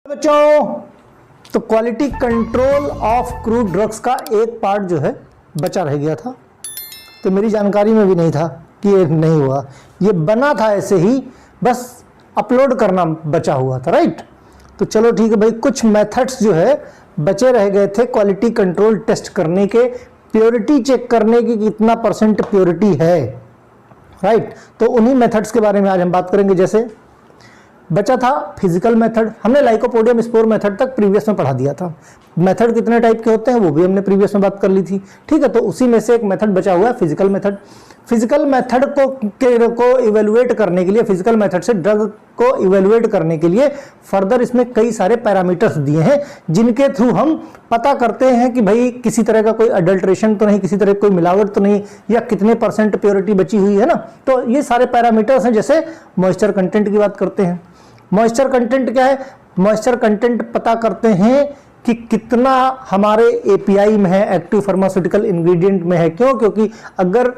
बच्चों, तो quality control of crude drugs का एक पार्ट जो है बचा रह गया था। तो मेरी जानकारी में भी नहीं था कि ये नहीं हुआ, ये बना था ऐसे ही, बस अपलोड करना बचा हुआ था। राइट, तो चलो ठीक है भाई, कुछ मेथड्स जो है बचे रह गए थे क्वालिटी कंट्रोल टेस्ट करने के, प्योरिटी चेक करने की कितना परसेंट प्योरिटी है। राइट, तो उन्हीं मेथड्स के बारे में आज हम बात करेंगे। जैसे बचा था फिजिकल मेथड, हमने लाइकोपोडियम स्पोर मेथड तक प्रीवियस में पढ़ा दिया था। मेथड कितने टाइप के होते हैं वो भी हमने प्रीवियस में बात कर ली थी। ठीक है, तो उसी में से एक मेथड बचा हुआ है फिजिकल मेथड। फिजिकल मेथड को इवेलुएट करने के लिए, फिजिकल मेथड से ड्रग को इवेलुएट करने के लिए फर्दर इसमें कई सारे पैरामीटर्स दिए हैं, जिनके थ्रू हम पता करते हैं कि भाई किसी तरह का कोई अडल्ट्रेशन तो नहीं, किसी तरह कोई मिलावट तो नहीं, या कितने परसेंट प्योरिटी बची हुई है ना। तो ये सारे पैरामीटर्स हैं। जैसे मॉइस्चर कंटेंट की बात करते हैं। मॉइस्चर कंटेंट क्या है? मॉइस्चर कंटेंट पता करते हैं कि कितना हमारे एपीआई में है, एक्टिव फार्मास्यूटिकल इंग्रेडिएंट में है। क्यों? क्योंकि अगर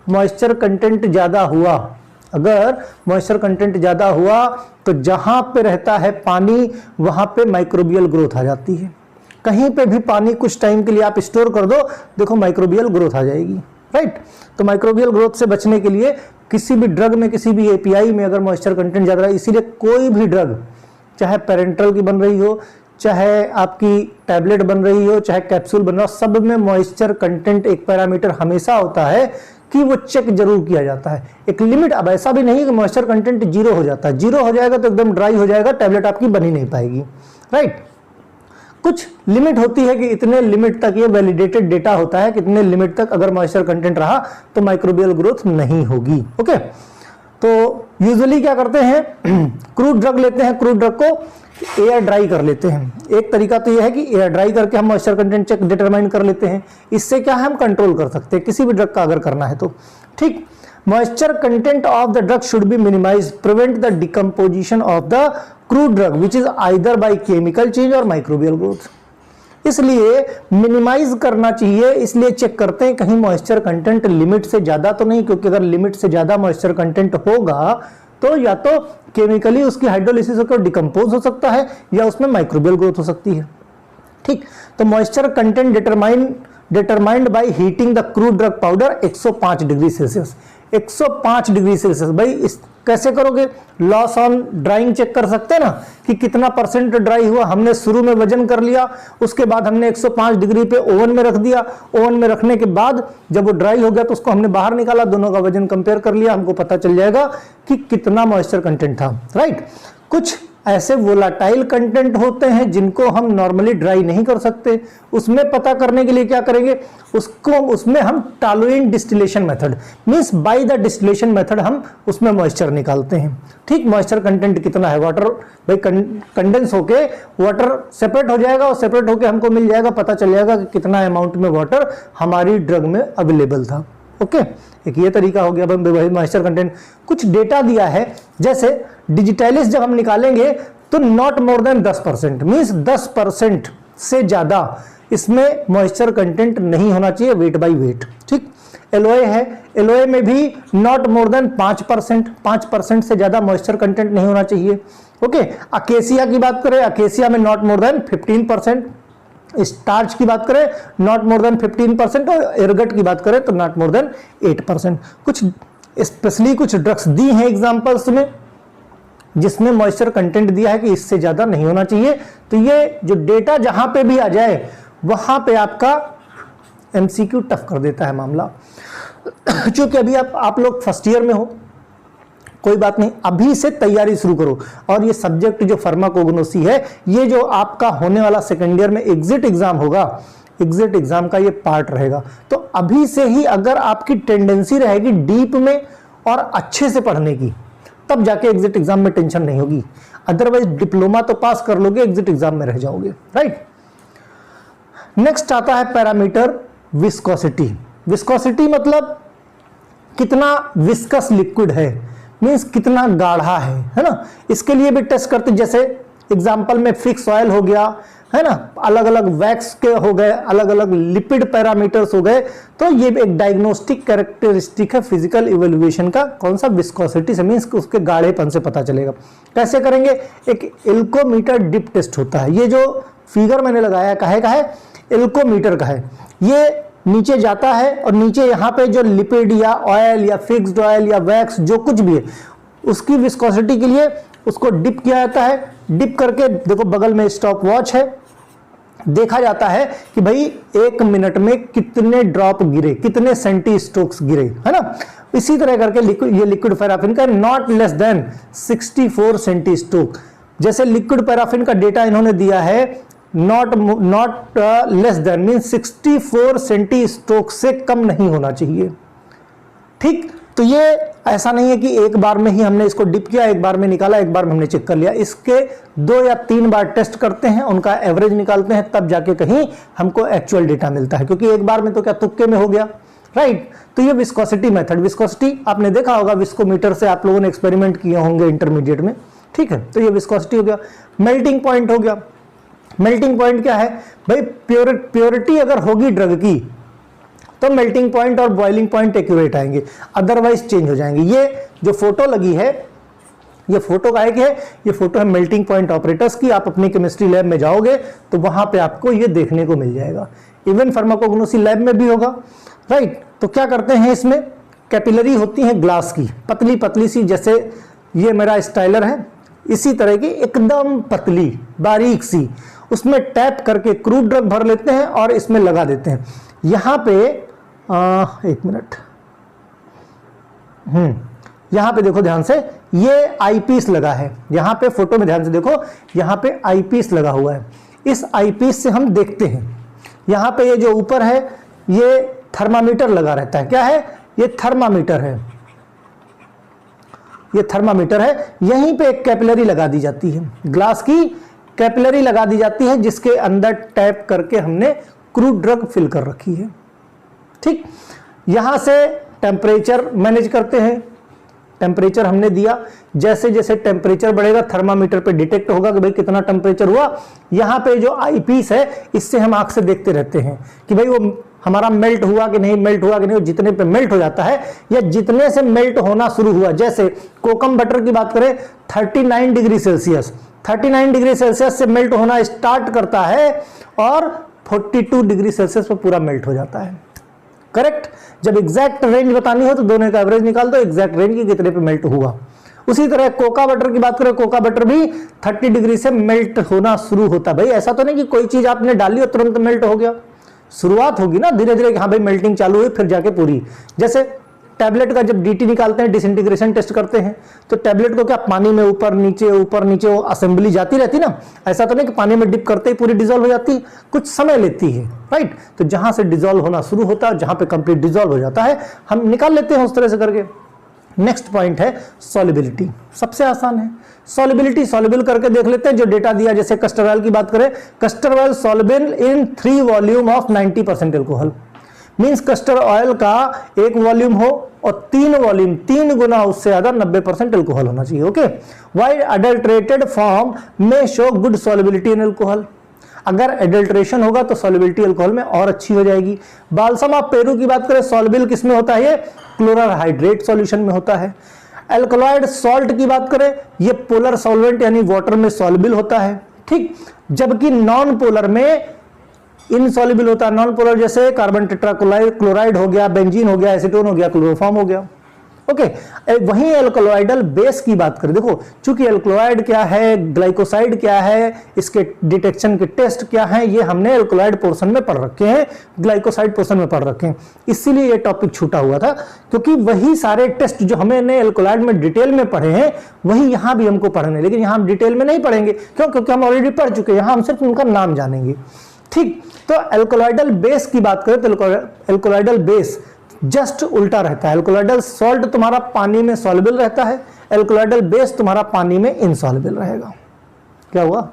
मॉइस्चर कंटेंट ज़्यादा हुआ, अगर मॉइस्चर कंटेंट ज़्यादा हुआ तो जहाँ पे रहता है पानी वहाँ पे माइक्रोबियल ग्रोथ आ जाती है। कहीं पे भी पानी कुछ टाइम के लिए आप स्टोर कर दो, देखो माइक्रोबियल ग्रोथ आ जाएगी। राइट, तो माइक्रोबियल ग्रोथ से बचने के लिए किसी भी ड्रग में, किसी भी एपीआई में अगर मॉइस्चर कंटेंट ज़्यादा है, इसीलिए कोई भी ड्रग, चाहे पेरेंटल की बन रही हो, चाहे आपकी टैबलेट बन रही हो, चाहे कैप्सूल बन रहा हो, सब में मॉइस्चर कंटेंट एक पैरामीटर हमेशा होता है कि वो चेक जरूर किया जाता है। एक लिमिट, अब ऐसा भी नहीं कि मॉइस्चर कंटेंट जीरो हो जाता है। जीरो हो जाएगा तो एकदम ड्राई हो जाएगा, टैबलेट आपकी बन ही नहीं पाएगी। राइट, कुछ लिमिट होती है कि इतने लिमिट तक, ये वैलिडेटेड डेटा होता है, कितने लिमिट तक अगर मॉइस्चर कंटेंट रहा तो माइक्रोबियल ग्रोथ नहीं होगी। ओके, तो यूजुअली क्या करते हैं, क्रूड ड्रग लेते हैं, क्रूड ड्रग को एयर ड्राई कर लेते हैं। एक तरीका तो यह है कि एयर ड्राई करके हम मॉइस्चर कंटेंट चेक डिटरमाइन कर लेते हैं। इससे क्या है, हम कंट्रोल कर सकते हैं किसी भी ड्रग का अगर करना है तो। ठीक, moisture content of the drug should be minimise, prevent the decomposition of the crude drug which is either by chemical change और माइक्रोबियल ग्रोथ। इसलिए मिनिमाइज करना चाहिए, इसलिए चेक करते हैं कहीं मॉइस्चर कंटेंट लिमिट से ज्यादा तो नहीं, क्योंकि अगर लिमिट से ज्यादा मॉइस्चर कंटेंट होगा तो या तो केमिकली उसकी हाइड्रोलिसिस होकर डिकम्पोज हो सकता है, या उसमें माइक्रोबियल ग्रोथ हो सकती है। ठीक, तो moisture content determined by heating the crude drug powder 105 degree Celsius. 105 degree Celsius, भाई इस कैसे करोगे? लॉस ऑन ड्राइंग चेक कर सकते हैं ना कि कितना परसेंट ड्राई हुआ। हमने शुरू में वजन कर लिया, उसके बाद हमने 105 डिग्री पे ओवन में रख दिया। ओवन में रखने के बाद जब वो ड्राई हो गया तो उसको हमने बाहर निकाला, दोनों का वजन कंपेयर कर लिया, हमको पता चल जाएगा कि कितना मॉइस्चर कंटेंट था। राइट, कुछ ऐसे वोलाटाइल कंटेंट होते हैं जिनको हम नॉर्मली ड्राई नहीं कर सकते, उसमें पता करने के लिए क्या करेंगे, उसमें हम toluene distillation method, means by the distillation method हम उसमें मॉइस्चर निकालते हैं। ठीक, मॉइस्चर कंटेंट कितना है, वाटर भाई कंडेंस होके वाटर सेपरेट हो जाएगा, और सेपरेट होके हमको मिल जाएगा, पता चल जाएगा कि कितना अमाउंट में वाटर हमारी ड्रग में अवेलेबल था। ओके, एक ये तरीका हो गया भाई मॉइस्चर कंटेंट। कुछ डेटा दिया है, जैसे डिजिटैलिस जब हम निकालेंगे तो नॉट मोर देन 10%, मींस 10% से ज्यादा इसमें मॉइस्चर कंटेंट नहीं होना चाहिए, वेट बाय वेट। ठीक, एलोए है, एलोए में भी नॉट मोर देन 5% से ज्यादा मॉइस्चर कंटेंट नहीं होना चाहिए। ओके, अकेसिया की बात करें, अकेसिया में नॉट मोर देन 15%, स्टार्च की बात करें नॉट मोर देन 15%, और एरगट की बात करें तो नॉट मोर देन 8%। कुछ स्पेशली कुछ ड्रग्स दी हैं एग्जांपल्स में जिसमें मॉइस्चर कंटेंट दिया है कि इससे ज्यादा नहीं होना चाहिए। तो ये जो डेटा जहां पे भी आ जाए वहां पे आपका एमसीक्यू टफ कर देता है मामला। क्योंकि अभी आप लोग फर्स्ट ईयर में हो, कोई बात नहीं, अभी से तैयारी शुरू करो। और ये सब्जेक्ट जो फार्माकोग्नोसी है, ये जो आपका होने वाला सेकेंड ईयर में एग्जिट एग्जाम होगा, एग्जिट एग्जाम का ये पार्ट रहेगा। तो अभी से ही अगर आपकी टेंडेंसी रहेगी डीप में और अच्छे से पढ़ने की, तब जाके एग्जिट एग्जाम में टेंशन नहीं होगी। अदरवाइज डिप्लोमा तो पास कर लोगे, एग्जिट एग्जाम में रह जाओगे। राइट, नेक्स्ट आता है पैरामीटर विस्कोसिटी। विस्कोसिटी मतलब कितना विस्कस लिक्विड है, मीन्स कितना गाढ़ा है ना। इसके लिए भी टेस्ट करते, जैसे एग्जाम्पल में फिक्स ऑयल हो गया, है ना, अलग अलग वैक्स के हो गए, अलग अलग लिपिड पैरामीटर्स हो गए। तो ये एक डायग्नोस्टिक कैरेक्टरिस्टिक है फिजिकल इवेल्युएशन का। कौन सा? विस्कोसिटी से, मीन्स उसके गाढ़ेपन से पता चलेगा। कैसे करेंगे? एक एल्कोमीटर डिप टेस्ट होता है। ये जो फिगर मैंने लगाया काहे का है? एल्कोमीटर का है। ये नीचे जाता है और नीचे यहाँ पे जो लिपिड या ऑयल या फिक्स्ड ऑयल या वैक्स जो कुछ भी है उसकी विस्कोसिटी के लिए उसको डिप किया जाता है। डिप करके देखो बगल में स्टॉप वॉच है, देखा जाता है कि भाई 1 मिनट में कितने ड्रॉप गिरे, कितने सेंटी स्ट्रोक्स गिरे, है ना। इसी तरह करके ये लिक्विड पैराफिन का not less than 64 centistokes. जैसे लिक्विड पैराफिन का डेटा इन्होंने दिया है not less than mean 64 centistokes से कम नहीं होना चाहिए। ठीक, तो ये ऐसा नहीं है कि एक बार में ही हमने इसको डिप किया, एक बार में निकाला, एक बार में हमने चेक कर लिया। इसके 2 या 3 बार टेस्ट करते हैं, उनका एवरेज निकालते हैं, तब जाके कहीं हमको एक्चुअल डेटा मिलता है। क्योंकि एक बार में तो क्या तुक्के में हो गया, राइट। तो ये विस्कोसिटी मेथड, विस्कोसिटी आपने देखा होगा, विस्कोमीटर से आप लोगों ने एक्सपेरिमेंट किए होंगे इंटरमीडिएट में, ठीक है। तो ये विस्कोसिटी हो गया। मेल्टिंग पॉइंट हो गया। मेल्टिंग पॉइंट क्या है भाई? प्योरिटी अगर होगी ड्रग की तो मेल्टिंग पॉइंट और बॉइलिंग पॉइंट एक्यूरेट आएंगे, अदरवाइज चेंज हो जाएंगे। ये जो फोटो लगी है, ये फोटो का है, ये फोटो है मेल्टिंग पॉइंट ऑपरेटर्स की। आप अपनी केमिस्ट्री लैब में जाओगे तो वहां पे आपको ये देखने को मिल जाएगा। इवन फार्माकोग्नोसी लैब में भी होगा, राइट। तो क्या करते हैं, इसमें कैपिलरी होती है ग्लास की, पतली पतली सी, जैसे ये मेरा स्टाइलर है, इसी तरह की एकदम पतली बारीक सी, उसमें टैप करके क्रूड ड्रग भर लेते हैं और इसमें लगा देते हैं। यहां पे 1 मिनट, यहां पे देखो ध्यान से, ये आईपीस लगा है। यहां पे फोटो में ध्यान से देखो, यहां पे आईपीस लगा हुआ है। इस आईपीस से हम देखते हैं। यहां पे ये जो ऊपर है ये थर्मामीटर लगा रहता है। क्या है? ये थर्मामीटर है, ये थर्मामीटर है। यहीं पे एक कैपिलरी लगा दी जाती है, ग्लास की कैपिलरी लगा दी जाती है, जिसके अंदर टैप करके हमने क्रूड ड्रग फिल कर रखी है। ठीक, यहां से टेम्परेचर मैनेज करते हैं। टेम्परेचर हमने दिया, जैसे जैसे टेम्परेचर बढ़ेगा थर्मामीटर पे डिटेक्ट होगा कि भाई कितना टेम्परेचर हुआ। यहां पे जो आईपीस है इससे हम आंख से देखते रहते हैं कि भाई वो हमारा मेल्ट हुआ कि नहीं, मेल्ट हुआ कि नहीं। जितने पे मेल्ट हो जाता है या जितने से मेल्ट होना शुरू हुआ, जैसे कोकम बटर की बात करें 39 डिग्री सेल्सियस, 39 डिग्री सेल्सियस से मेल्ट होना स्टार्ट करता है और 42 डिग्री सेल्सियस पर पूरा मेल्ट हो जाता है। करेक्ट। जब एग्जैक्ट रेंज बतानी हो तो दोनों का एवरेज निकाल दो, एग्जैक्ट रेंज की कितने पे मेल्ट हुआ। उसी तरह कोका बटर की बात करें, कोका बटर भी 30 डिग्री से मेल्ट होना शुरू होता है। भाई ऐसा तो नहीं कि कोई चीज आपने डाली और तुरंत मेल्ट हो गया, शुरुआत होगी ना धीरे धीरे, हाँ भाई मेल्टिंग चालू हुई फिर जाके पूरी। जैसे टैबलेट का जब डीटी निकालते हैं, डिसइंटीग्रेशन टेस्ट करते हैं, तो टैबलेट को क्या पानी में ऊपर नीचे वो असेंबली जाती रहती ना। ऐसा तो नहीं कि पानी में डिप करते ही पूरी डिजोल्व हो जाती, कुछ समय लेती है, राइट। तो जहां से डिजोल्व होना शुरू होता है, जहां पे कंप्लीट डिजोल्व हो जाता है, हम निकाल लेते हैं उस तरह से करके। नेक्स्ट पॉइंट है सॉल्युबिलिटी, सबसे आसान है सॉल्युबिलिटी। सॉल्युबल करके देख लेते हैं जो डेटा दिया। जैसे कस्टर ऑयल की बात करें, castor oil soluble in 3 volume of 90% alcohol. Means castor oil का 1 वॉल्यूम हो और 3 वॉल्यूम, 3 गुना उससे ज्यादा 90% एल्कोहल होना चाहिए। ओके, वाइल अडल्ट्रेटेड फॉर्म में show good solubility in alcohol. अगर एडल्ट्रेशन होगा तो सॉल्युबिलिटी अल्कोहल में और अच्छी हो जाएगी। बाल्सम ऑफ पेरू की बात करें, सॉल्युबल किसमें होता है? ये क्लोराहाइड्रेट सॉल्यूशन में होता है। एल्कलॉइड सॉल्ट की बात करें, ये पोलर सॉल्वेंट यानी वाटर में सॉल्युबल होता है, ठीक। जबकि नॉन पोलर में इनसॉल्युबल होता है। नॉन पोलर जैसे कार्बन टेट्राक्लोराइड हो गया, बेंजीन हो गया, एसीटोन हो गया, क्लोरोफॉर्म हो गया। ओके, वहीं एल्कलॉइडल बेस की बात करें, देखो चूंकि एल्कलॉइड क्या है, ग्लाइकोसाइड क्या है, इसके डिटेक्शन के टेस्ट क्या है, ये हमने एल्कलॉइड पोर्शन में पढ़ रखे हैं, ग्लाइकोसाइड पोर्शन में पढ़ रखे हैं। इसीलिए ये टॉपिक छूटा हुआ था, क्योंकि वही सारे टेस्ट जो हमने एल्कलॉइड में डिटेल में पढ़े हैं वही यहां भी हमको पढ़ने, लेकिन यहां हम डिटेल में नहीं पढ़ेंगे। क्यों? क्योंकि हम ऑलरेडी पढ़ चुके हैं, यहां हम सिर्फ उनका नाम जानेंगे, ठीक। तो एल्कलॉइडल बेस की बात करें तो एल्कलॉइडल बेस जस्ट उल्टा रहता है। एल्कलॉइडल सॉल्ट तुम्हारा पानी में सॉल्युबल रहता है, एल्कलॉइडल बेस तुम्हारा पानी में इनसॉल्युबल रहेगा। क्या हुआ?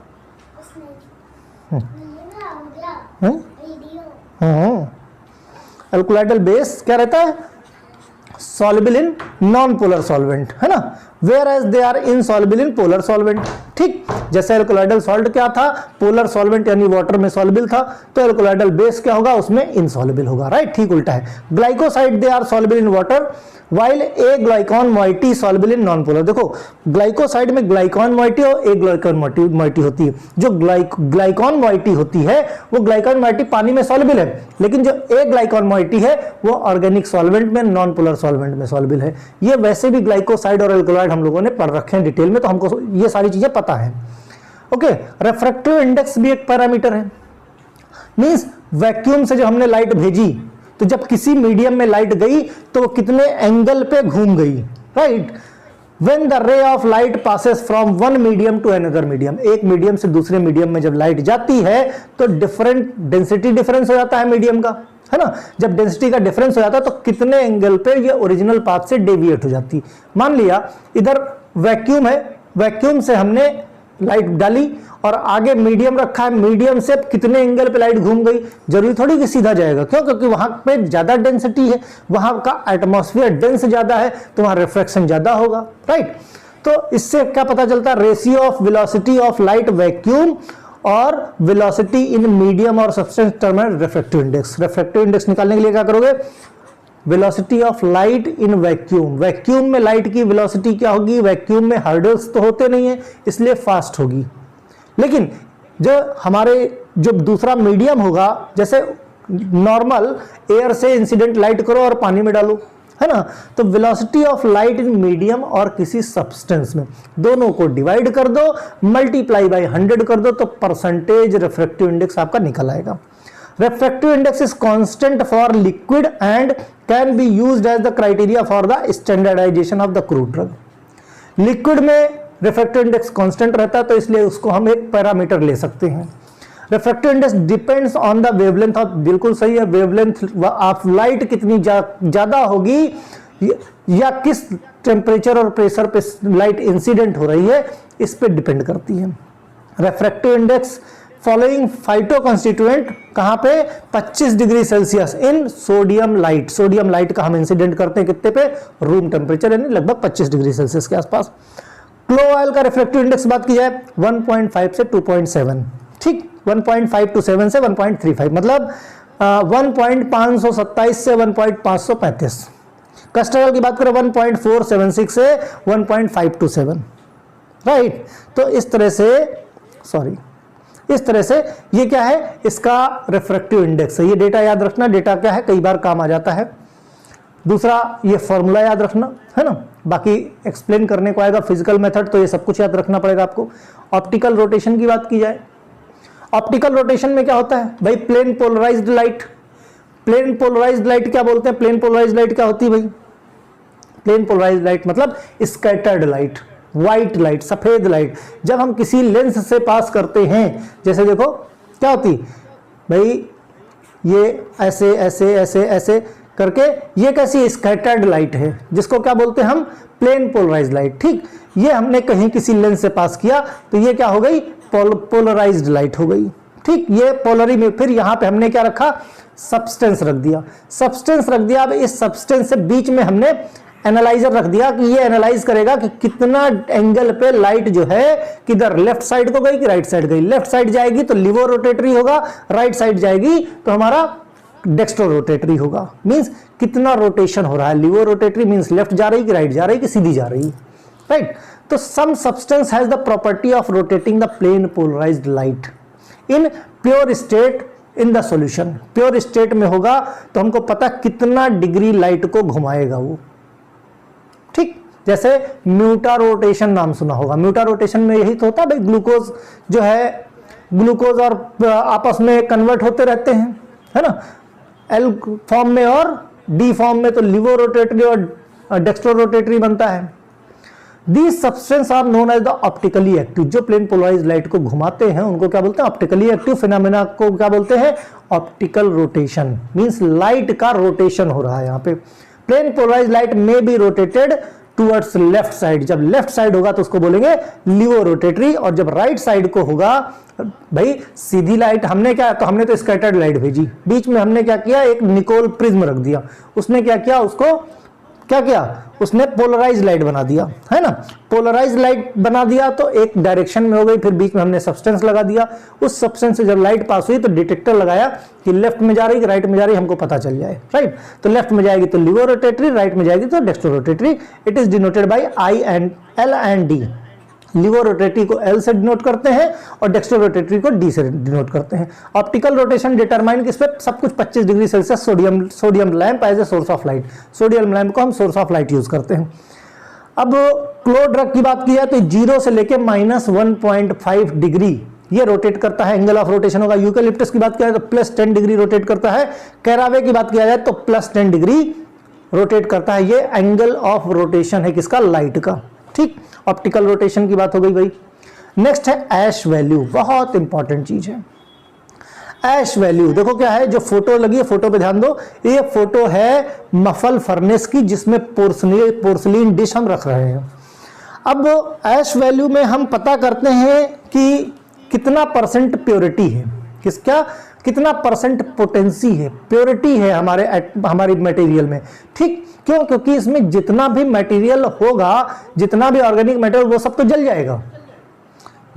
एल्कलॉइडल बेस क्या रहता है? Soluble in non polar solvent, है ना। Whereas they are insoluble in polar solvent. ठीक, जैसे एल्कोलाइडल सॉल्ट क्या था, पोलर सॉल्वेंट यानी वाटर में सॉल्युबल था, तो एल्कोलाइडल बेस क्या होगा, उसमें इनसॉल्युबल होगा, राइट। ठीक उल्टा है, glycoside they are soluble in water while aglycone moiety soluble in non polar. देखो ग्लाइकोसाइड में ग्लाइकॉन मॉइटी और ए ग्लाइकॉन मॉइटी होती है। जो ग्लाइकॉन मॉइटी होती है वो ग्लाइकॉन मॉइटी पानी में सॉल्युबल है, लेकिन जो ए ग्लाइकॉन मॉइटी है वो ऑर्गेनिक सॉल्वेंट में, नॉन पोलर सॉल्वेंट में सॉल्युबल है। ये वैसे भी ग्लाइकोसाइड और एल्कोलाइड हम लोगों ने पढ़ रखे हैं डिटेल में, तो हमको ये सारी चीजें पता है। ओके, रिफ्रैक्टिव इंडेक्स भी एक पैरामीटर है। मींस वैक्यूम से जो हमने लाइट भेजी, तो जब किसी मीडियम में लाइट गई तो वो कितने एंगल पे घूम गई, right. When the ray of light passes from one medium to another medium, एक मीडियम से दूसरे मीडियम में जब लाइट जाती है तो डिफरेंट डेंसिटी डिफरेंस हो जाता है मीडियम का, है ना। जब डेंसिटी का डिफरेंस हो जाता है तो कितने एंगल पे ये ओरिजिनल पाथ से डेविएट हो जाती। मान लिया इधर वैक्यूम है, वैक्यूम से हमने लाइट डाली और आगे मीडियम रखा है, मीडियम से कितने एंगल पे लाइट घूम गई, जरूरी थोड़ी कि सीधा जाएगा, क्यों, क्योंकि वहां पे ज्यादा डेंसिटी है, वहां का एटमॉस्फेयर डेंस ज्यादा है, तो वहां रिफ्रैक्शन ज्यादा होगा, राइट। तो इससे क्या पता चलता है, ratio of velocity of light vacuum और वेलोसिटी इन मीडियम और सब्सटेंस टर्म है रिफ्रैक्टिव इंडेक्स। रिफ्रैक्टिव इंडेक्स निकालने के लिए क्या करोगे, velocity of light in vacuum, vacuum में लाइट की वेलोसिटी क्या होगी, वैक्यूम में हर्डल्स तो होते नहीं है इसलिए फास्ट होगी, लेकिन जो हमारे जो दूसरा मीडियम होगा, जैसे नॉर्मल एयर से इंसिडेंट लाइट करो और पानी में डालो, है ना, तो velocity of light in medium और किसी सब्सटेंस में, दोनों को डिवाइड कर दो, मल्टीप्लाई बाय 100 कर दो, तो परसेंटेज रिफ्रैक्टिव इंडेक्स आपका निकल आएगा। Refractive index is constant for liquid and can be used as the criteria for the standardisation of the crude drug. Liquid में रिफ्रैक्टिव इंडेक्स कांस्टेंट रहता है, तो इसलिए उसको हम एक पैरामीटर ले सकते हैं। Refractive index depends on the wavelength of, बिल्कुल सही है, वेवलेंथ ऑफ लाइट कितनी ज्यादा होगी या किस टेम्परेचर और प्रेशर पे लाइट इंसिडेंट हो रही है, इस पे डिपेंड करती है। Refractive index following phyto constituent कहां पे, 25 degree Celsius in sodium light. Sodium light का हम इंसिडेंट करते हैं कितने पे, रूम टेम्परेचर यानी लगभग 25 डिग्री सेल्सियस के आसपास। क्लो ऑयल का रिफ्रैक्टिव इंडेक्स बात की जाए 1.5 से 2.7, ठीक, 1.5 to 7 से 1.35, मतलब 1.527 से 1.535। कस्टरल की बात करें 1.476 से 1.527, राइट। तो इस तरह से ये क्या है, इसका रिफ्रैक्टिव इंडेक्स है। ये डेटा याद रखना, डेटा क्या है, कई बार काम आ जाता है। दूसरा ये फॉर्मूला याद रखना, है ना, बाकी एक्सप्लेन करने को आएगा फिजिकल मेथड, तो ये सब कुछ याद रखना पड़ेगा आपको। ऑप्टिकल रोटेशन की बात की जाए, ऑप्टिकल रोटेशन में क्या होता है भाई, plane polarised light. Plane polarised light क्या बोलते हैं, प्लेन पोलराइज्ड लाइट क्या होती है भाई, प्लेन पोलराइज्ड लाइट मतलब स्कैटर्ड लाइट, व्हाइट लाइट, सफेद लाइट। जब हम किसी लेंस से पास करते हैं, जैसे देखो क्या होती भाई, ये ऐसे ऐसे ऐसे ऐसे करके, ये कैसी स्कैटर्ड लाइट है, जिसको क्या बोलते हैं हम, प्लेन पोलराइज्ड लाइट। ठीक, ये हमने कहीं किसी लेंस से पास किया तो ये क्या हो गई, पोलराइज्ड लाइट हो गई। ठीक, ये पोलरी में, फिर यहां पे हमने क्या रखा, सब्सटेंस रख दिया, सब्सटेंस रख दिया। अब इस सब्सटेंस से बीच में हमने एनालाइजर रख दिया कि ये एनालाइज करेगा कि कितना एंगल पे लाइट जो है किधर, लेफ्ट साइड को गई कि राइट साइड गई। लेफ्ट साइड जाएगी तो लिवो रोटेटरी होगा, राइट साइड जाएगी तो हमारा डेक्स्ट्रो रोटेटरी होगा। मींस कितना रोटेशन हो रहा है, लिवो रोटेटरी मींस लेफ्ट जा रही कि राइट जा रही कि सीधी जा रही, राइट। तो some substance has the property of rotating the plane polarised light in pure state in the solution. Pure state में होगा तो हमको पता कितना डिग्री लाइट को घुमाएगा वो। ठीक, जैसे म्यूटा रोटेशन नाम सुना होगा, म्यूटा रोटेशन में यही तो होता है भाई, ग्लूकोज जो है, ग्लूकोज और आपस में कन्वर्ट होते रहते हैं, है ना, एल फॉर्म में और डी फॉर्म में, तो लिवो रोटेटरी और डेक्स्ट्रो रोटेटरी बनता है। These substances are known as the optically active। जो प्लेन पोलराइज्ड लाइट को घुमाते हैं उनको क्या बोलते हैं, ऑप्टिकली एक्टिव फिनोमेना को क्या बोलते हैं, ऑप्टिकल रोटेशन। मींस लाइट का रोटेशन हो रहा है यहाँ पे। प्लेन पोलराइज्ड लाइट में be rotated towards left side. जब लेफ्ट साइड होगा तो उसको बोलेंगे लिवो रोटेटरी, और जब राइट साइड को होगा भाई सीधी लाइट, हमने क्या, तो हमने तो स्कैटर्ड लाइट भेजी, बीच में हमने क्या किया, एक निकोल प्रिज्म रख दिया, उसने क्या किया, उसको क्या किया उसने, पोलराइज लाइट बना दिया, है ना। पोलराइज लाइट बना दिया तो एक डायरेक्शन में हो गई, फिर बीच में हमने सब्सटेंस लगा दिया। उस सब्सटेंस से जब लाइट पास हुई तो डिटेक्टर लगाया कि लेफ्ट में जा रही कि राइट में जा रही, हमको पता चल जाए, राइट। तो लेफ्ट में जाएगी तो लिवो रोटेटरी, राइट में जाएगी तो dextro rotatory. It is denoted by I and L and D. Laevo rotatory को L से डिनोट करते हैं और डेक्स्ट्रो रोटेटरी को D से डिनोट करते हैं। ऑप्टिकल रोटेशन डिटरमाइन किस पे, सब कुछ 25 degree Celsius. Sodium lamp as a source of light, sodium lamp को हम सोर्स ऑफ लाइट यूज करते हैं। अब क्लो ड्रग की बात की जाए तो 0 से लेके -1.5 डिग्री ये रोटेट करता है, एंगल ऑफ रोटेशन होगा। यूकेलिप्टस की बात किया जाए तो +10 डिग्री रोटेट करता है। कैरावे की बात किया जाए तो +10 डिग्री रोटेट करता है। ये एंगल ऑफ रोटेशन है किसका, लाइट का, ठीक। ऑप्टिकल रोटेशन की बात हो गई भाई। नेक्स्ट है एश वैल्यू, बहुत इंपॉर्टेंट चीज है एश वैल्यू। देखो क्या है, जो फोटो लगी है, फोटो पे ध्यान दो। ये फोटो है मफल फर्नेस की जिसमें पोर्सलीन डिश हम रख रहे हैं। अब एश वैल्यू में हम पता करते हैं कि कितना % प्योरिटी है, कितना % पोटेंसी है, प्योरिटी है हमारी मटेरियल में, ठीक। क्यों, क्योंकि इसमें जितना भी मटेरियल होगा, जितना भी ऑर्गेनिक मटेरियल, वो सब तो जल जाएगा।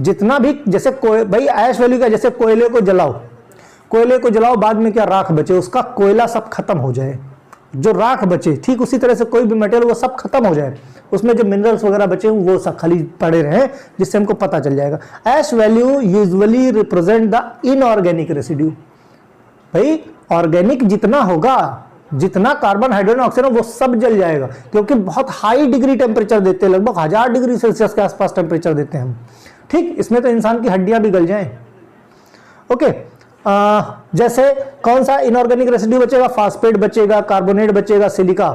जितना भी, जैसे भाई ऐश वैल्यू का, जैसे कोयले को जलाओ, बाद में क्या राख बचे, उसका कोयला सब खत्म हो जाए, जो राख बचे, ठीक उसी तरह से कोई भी मटेरियल वो सब खत्म हो जाए, उसमें जो मिनरल्स वगैरह बचे वो सब खाली पड़े रहे, जिससे हमको पता चल जाएगा। Ash value usually represent the inorganic residue. भाई ऑर्गेनिक जितना होगा, जितना कार्बन, हाइड्रोजन, ऑक्सीजन, वो सब जल जाएगा, क्योंकि बहुत हाई डिग्री टेम्परेचर देते हैं, लगभग 1000 डिग्री सेल्सियस के आसपास टेम्परेचर देते हैं हम, ठीक। इसमें तो इंसान की हड्डियां भी गल जाएं। ओके, जैसे कौन सा इनऑर्गेनिक रेसिड्यू बचेगा, फास्फेट बचेगा, कार्बोनेट बचेगा, सिलिका।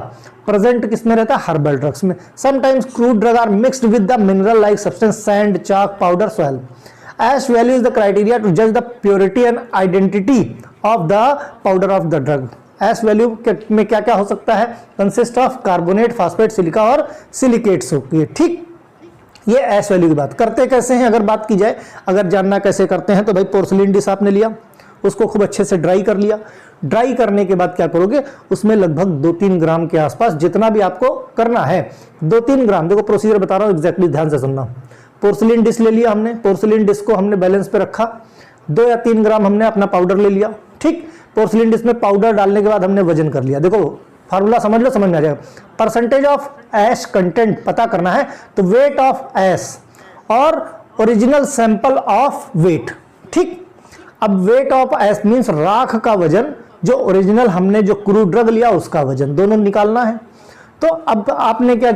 प्रेजेंट किसमें रहता है, हर्बल ड्रग्स में। Sometimes crude drug are mixed with the mineral like substance, sand, chalk, powder, soil. Ash value is the criteria to judge the purity and identity of the powder of the drug. Ash value में क्या क्या हो सकता है, consist of carbonate, phosphate, silica और silicates होती है, ठीक। ये ऐश वैल्यू की बात करते कैसे हैं, अगर बात की जाए, अगर जानना कैसे करते हैं तो भाई पोर्सलिन डिश आपने लिया, उसको खूब अच्छे से ड्राई कर लिया। ड्राई करने के बाद क्या करोगे, उसमें लगभग 2-3 ग्राम के आसपास, जितना भी आपको करना है, 2-3 ग्राम, देखो प्रोसीजर बता रहा हूँ एग्जैक्टली, ध्यान से सुनना। पोर्सलिन डिश ले लिया हमने, पोर्सलिन डिश को हमने बैलेंस पे रखा, 2 या 3 ग्राम हमने अपना पाउडर ले लिया, ठीक। पोर्सलिन डिश में पाउडर डालने के बाद हमने वजन कर लिया। देखो फार्मूला समझ लो, समझ में आ जाएगा। परसेंटेज ऑफ ऐश कंटेंट पता करना है तो वेट ऑफ ऐश और ओरिजिनल सैंपल ऑफ वेट, ठीक। अब वेट ऑफ ऐश मींस राख का वजन, जो ओरिजिनल हमने जो क्रूड ड्रग लिया उसका वजन, दोनों निकालना है। तो अब आपने क्या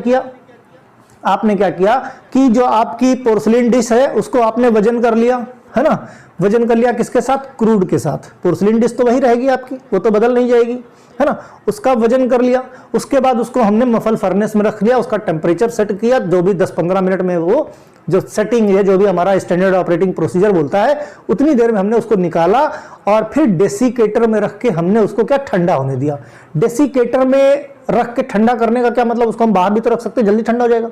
किया कि जो आपकी पोर्सलिन डिश है उसको आपने वजन कर लिया, है ना। वजन कर लिया किसके साथ, क्रूड के साथ। पोर्सलिन डिश तो वही रहेगी आपकी, वो तो बदल नहीं जाएगी, है ना। उसका वजन कर लिया, उसके बाद उसको हमने मफल फर्नेस में रख लिया, उसका टेम्परेचर सेट किया, जो भी 10-15 मिनट में वो जो सेटिंग है, जो भी हमारा स्टैंडर्ड ऑपरेटिंग प्रोसीजर बोलता है, उतनी देर में हमने उसको निकाला और फिर डेसिकेटर में रख के हमने उसको क्या, ठंडा होने दिया। डेसिकेटर में रख के ठंडा करने का क्या मतलब, उसको हम बाहर भी तो रख सकते हैं, जल्दी ठंडा हो जाएगा।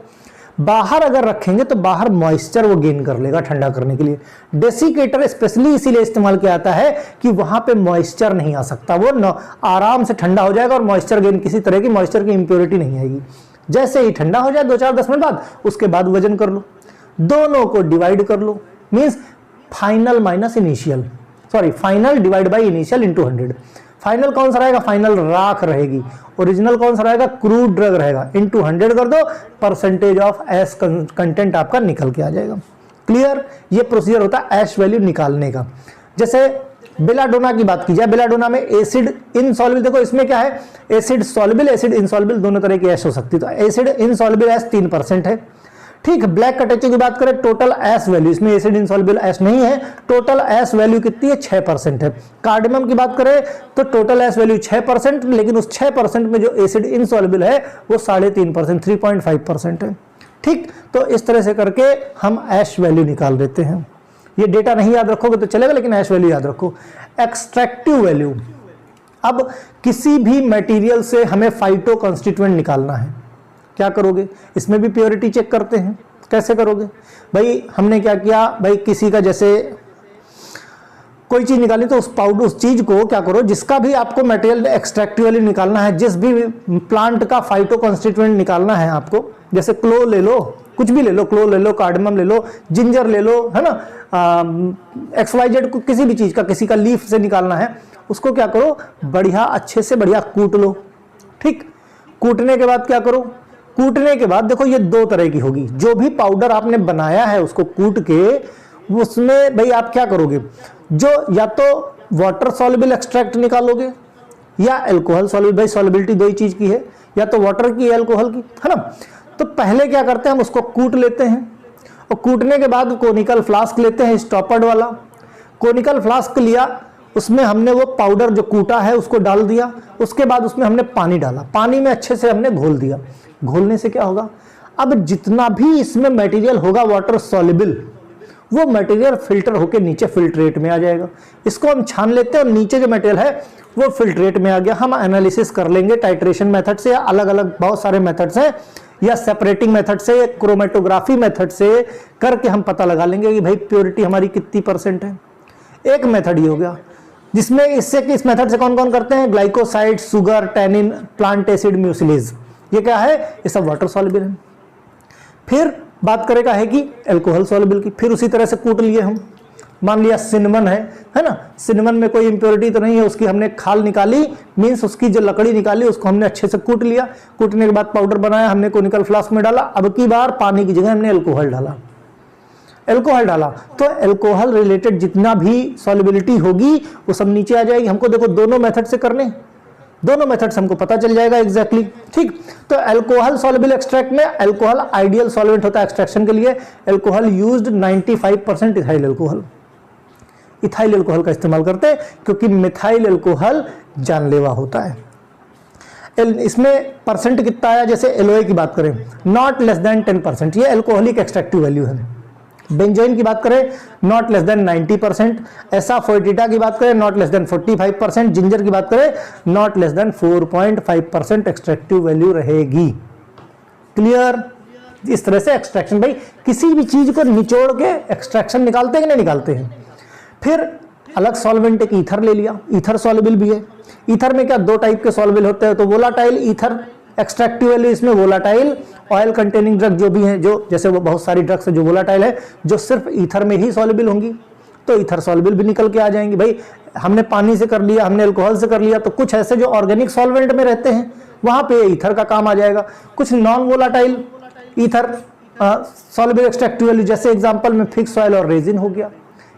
बाहर अगर रखेंगे तो बाहर मॉइस्चर वो गेन कर लेगा ठंडा करने के लिए। डेसिकेटर स्पेशली इसीलिए इस्तेमाल किया जाता है कि वहां पे मॉइस्चर नहीं आ सकता, वो आराम से ठंडा हो जाएगा और मॉइस्चर गेन, किसी तरह की मॉइस्चर की इंप्योरिटी नहीं आएगी। जैसे ही ठंडा हो जाए 2-4-10 मिनट बाद, उसके बाद वजन कर लो, दोनों को डिवाइड कर लो, means final minus initial, sorry final divide by initial into 100। Final कौन सा रहेगा, फाइनल राख रहेगी। ओरिजिनल कौन सा रहेगा, क्रूड ड्रग रहेगा। इनटू 100 कर दो, परसेंटेज ऑफ ऐश कंटेंट आपका निकल के आ जाएगा। क्लियर, ये प्रोसीजर होता है ऐश वैल्यू निकालने का। जैसे बेलाडोना की बात की जाए, बेलाडोना में एसिड इनसॉल्युबल, देखो इसमें क्या है, एसिड सॉल्युबल, एसिड इनसॉल्युबल, दोनों तरह की ऐश हो सकती है। तो एसिड इनसॉल्युबल ऐश 3% है, ठीक। ब्लैक कटेचो की बात करें, टोटल ऐश वैल्यू, इसमें एसिड इनसॉल्युबल ऐश नहीं है, टोटल ऐश वैल्यू कितनी है, 6% है। कार्डेमम की बात करें तो टोटल ऐश वैल्यू 6%, लेकिन उस 6% में जो एसिड इनसॉल्युबल है वो 3.5%, 3.5% है, ठीक। तो इस तरह से करके हम ऐश वैल्यू निकाल देते हैं। ये डेटा नहीं याद रखोगे तो चलेगा, लेकिन ऐश वैल्यू याद रखो। एक्सट्रैक्टिव वैल्यू, अब किसी भी मटेरियल से हमें फाइटो कॉन्स्टिट्यूएंट निकालना है, क्या करोगे, इसमें भी प्योरिटी चेक करते हैं। कैसे करोगे भाई, हमने क्या किया भाई, किसी का जैसे कोई चीज निकाली तो उस पाउडर, उस चीज को क्या करो, जिसका भी आपको मटेरियल एक्सट्रैक्टिव वैल्यू निकालना है, जिस भी प्लांट का फाइटो कॉन्स्टिट्यूएंट निकालना है आपको, जैसे क्लो ले लो, कुछ भी ले लो, क्लो ले लो, कार्डमम ले लो, जिंजर ले लो, है ना, XYZ को किसी भी चीज का, किसी का लीफ से निकालना है, उसको क्या करो, बढ़िया अच्छे से बढ़िया कूट लो। ठीक, कूटने के बाद क्या करो, कूटने के बाद देखो ये दो तरह की होगी, जो भी पाउडर आपने बनाया है उसको कूट के उसमें भाई आप क्या करोगे, जो या तो वाटर सॉल्युबल एक्सट्रैक्ट निकालोगे या अल्कोहल सॉल्युबल, भाई सॉल्युबिलिटी दो ही चीज की है, या तो वाटर की या अल्कोहल की, है ना। तो पहले क्या करते हैं, हम उसको कूट लेते हैं, और कूटने के बाद कोनिकल फ्लास्क लेते हैं, स्टॉपर्ड वाला कोनिकल फ्लास्क लिया, उसमें हमने वो पाउडर जो कूटा है उसको डाल दिया, उसके बाद उसमें हमने पानी डाला, पानी में अच्छे से हमने घोल दिया। घोलने से क्या होगा, अब जितना भी इसमें मटेरियल होगा वाटर सॉल्युबल, वो मटेरियल फिल्टर होके नीचे फिल्ट्रेट में आ जाएगा। इसको हम छान लेते हैं और नीचे जो मटेरियल है वो फिल्ट्रेट में आ गया। हम एनालिसिस कर लेंगे टाइट्रेशन मेथड से, या अलग अलग बहुत सारे मेथड्स हैं, या सेपरेटिंग मेथड से, या क्रोमेटोग्राफी मेथड से करके हम पता लगा लेंगे कि भाई प्योरिटी हमारी कितनी % है। एक मेथड ही हो गया, जिसमें इससे इस मेथड से कौन कौन करते हैं, glycoside, sugar, tannin, plant acid, mucilage, ये क्या है, ये सब वाटर सॉल्युबल है। फिर बात करेगा है कि अल्कोहल सॉल्युबल की, फिर उसी तरह से कूट लिए हम, मान लिया सिनेमन है ना, सिनेमन में कोई इंप्योरिटी तो नहीं है, उसकी हमने खाल निकाली, मींस उसकी जो लकड़ी निकाली उसको हमने अच्छे से कूट लिया, कूटने के बाद पाउडर बनाया, हमने कोनिकल फ्लास्क में डाला, अब की बार पानी की जगह हमने अल्कोहल डाला, तो अल्कोहल रिलेटेड जितना भी सॉल्युबिलिटी होगी वो सब नीचे आ जाएगी। हमको देखो दोनों मेथड से करने, दोनों मेथड्स हमको पता चल जाएगा एग्जैक्टली। ठीक, तो अल्कोहल सॉल्युबल एक्सट्रैक्ट में अल्कोहल आइडियल सॉल्वेंट होता है एक्सट्रैक्शन के लिए। Alcohol used 95% ethyl alcohol, ethyl alcohol का इस्तेमाल करते हैं क्योंकि मिथाइल अल्कोहल जानलेवा होता है। इसमें परसेंट कितना आया, जैसे एलोए की बात करें नॉट लेस देन 10%, ये अल्कोहलिक एक्सट्रैक्टिव वैल्यू है। बेंजोइन की बात करें नॉट लेस देन 90%, एसाफोएटिडा की बात करें नॉट लेस देन 45%, जिंजर की बात करें not less then 4.5% extractive value रहेगी। क्लियर, इस तरह से एक्सट्रैक्शन, भाई किसी भी चीज को निचोड़ के एक्सट्रैक्शन निकालते हैं कि नहीं निकालते हैं। फिर अलग सॉल्वेंट एक ईथर ले लिया, ईथर सॉल्युबल भी है। ईथर में क्या दो टाइप के सॉल्युबल होते हैं, तो वोलाटाइल ईथर एक्सट्रैक्टिव वैल्यू, इसमें वोलाटाइल ऑयल कंटेनिंग ड्रग जो भी हैं, जो जैसे वो बहुत सारी ड्रग्स है जो वोलाटाइल है, जो सिर्फ ईथर में ही सॉल्युबल होंगी, तो ईथर सॉल्युबल भी निकल के आ जाएंगी। भाई हमने पानी से कर लिया, हमने अल्कोहल से कर लिया, तो कुछ ऐसे जो ऑर्गेनिक सॉल्वेंट में रहते हैं वहां पे ईथर का काम आ जाएगा। कुछ non volatile ether soluble extractive value, जैसे एग्जांपल में फिक्स ऑयल और रेजिन हो गया,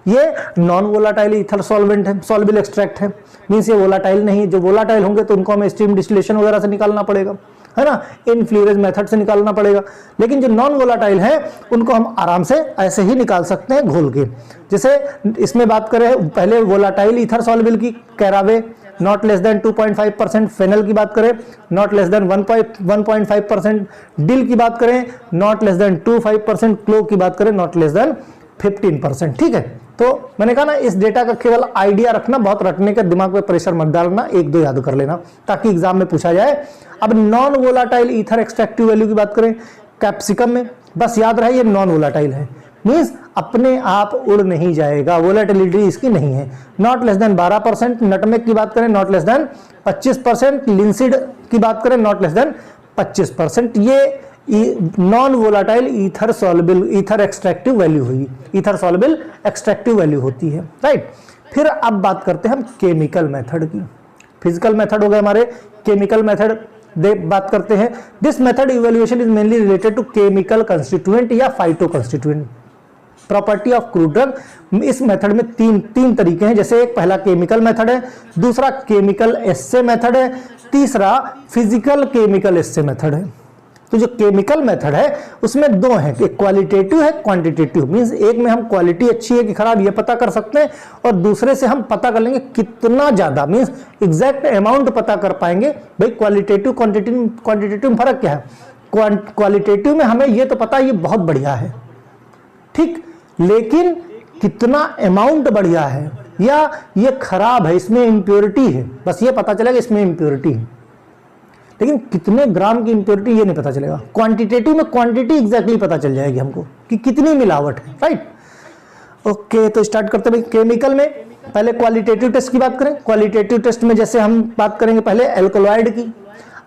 ये नॉन वोलाटाइल ईथर सॉल्वेंट है, सॉल्युबल एक्सट्रैक्ट है, मींस ये वोलाटाइल नहीं है। जो वोलाटाइल होंगे तो उनको हमें स्टीम डिस्टिलेशन वगैरह से निकालना पड़ेगा, है ना, इनफ्लोरेज मेथड से निकालना पड़ेगा। लेकिन जो नॉन वोलाटाइल है उनको हम आराम से ऐसे ही निकाल सकते हैं घोल के। जैसे इसमें बात करें पहले वोलाटाइल ईथर सॉल्युबल की, caraway not less than 2.5%, fennel की बात करें नॉट लेस देन 1.5%, डिल की बात करें नॉट लेस देन 2.5%, क्लो की बात करें नॉट लेस देन 15%। ठीक है, तो मैंने कहा ना इस डेटा का केवल आइडिया रखना, बहुत रटने का दिमाग पे प्रेशर मत डालना, एक दो याद कर लेना ताकि एग्जाम में पूछा जाए। अब non volatile ether extractive value की बात करें कैप्सिकम में, बस याद रहे ये नॉन वोलाटाइल है, मींस अपने आप उड़ नहीं जाएगा, वोलेटिलिटी इसकी नहीं है। नॉट लेस देन 12%, नटमेग की बात करें नॉट लेस देन 25%, लिंसिड की बात करें नॉट लेस देन 25%। ये non volatile ether soluble ether extractive value हुई, ईथर सॉल्युबल एक्सट्रैक्टिव वैल्यू होती है, राइट। फिर अब बात करते हैं हम केमिकल मेथड की। फिजिकल मेथड हो गए हमारे, केमिकल मेथड बात करते हैं। This method evaluation is mainly related to chemical constituent या phyto constituent property of crude drug. इस मेथड में तीन तरीके हैं, जैसे एक पहला केमिकल मेथड है, दूसरा केमिकल एस्से मेथड है, तीसरा फिजिकल केमिकल एस्से मेथड है। तो जो केमिकल मेथड है उसमें दो हैं, एक क्वालिटेटिव है, क्वांटिटेटिव। मींस एक में हम क्वालिटी अच्छी है कि खराब ये पता कर सकते हैं, और दूसरे से हम पता कर लेंगे कितना ज्यादा, मींस एग्जैक्ट अमाउंट पता कर पाएंगे। भाई क्वालिटेटिव क्वांटिटेटिव में फर्क क्या है, क्वालिटेटिव में हमें ये तो पता ये बहुत बढ़िया है, ठीक, लेकिन कितना अमाउंट बढ़िया है या ये खराब है, इसमें इंप्योरिटी है, बस ये पता चलेगा इसमें इंप्योरिटी है, लेकिन कितने ग्राम की इंप्योरिटी ये नहीं पता चलेगा। क्वांटिटेटिव में क्वांटिटी एग्जैक्टली पता चल जाएगी हमको कि कितनी मिलावट है, राइट। ओके, तो स्टार्ट करते हैं। केमिकल में पहले क्वालिटेटिव टेस्ट की बात करें। क्वालिटेटिव टेस्ट में जैसे हम बात करेंगे पहले एल्कलॉइड की,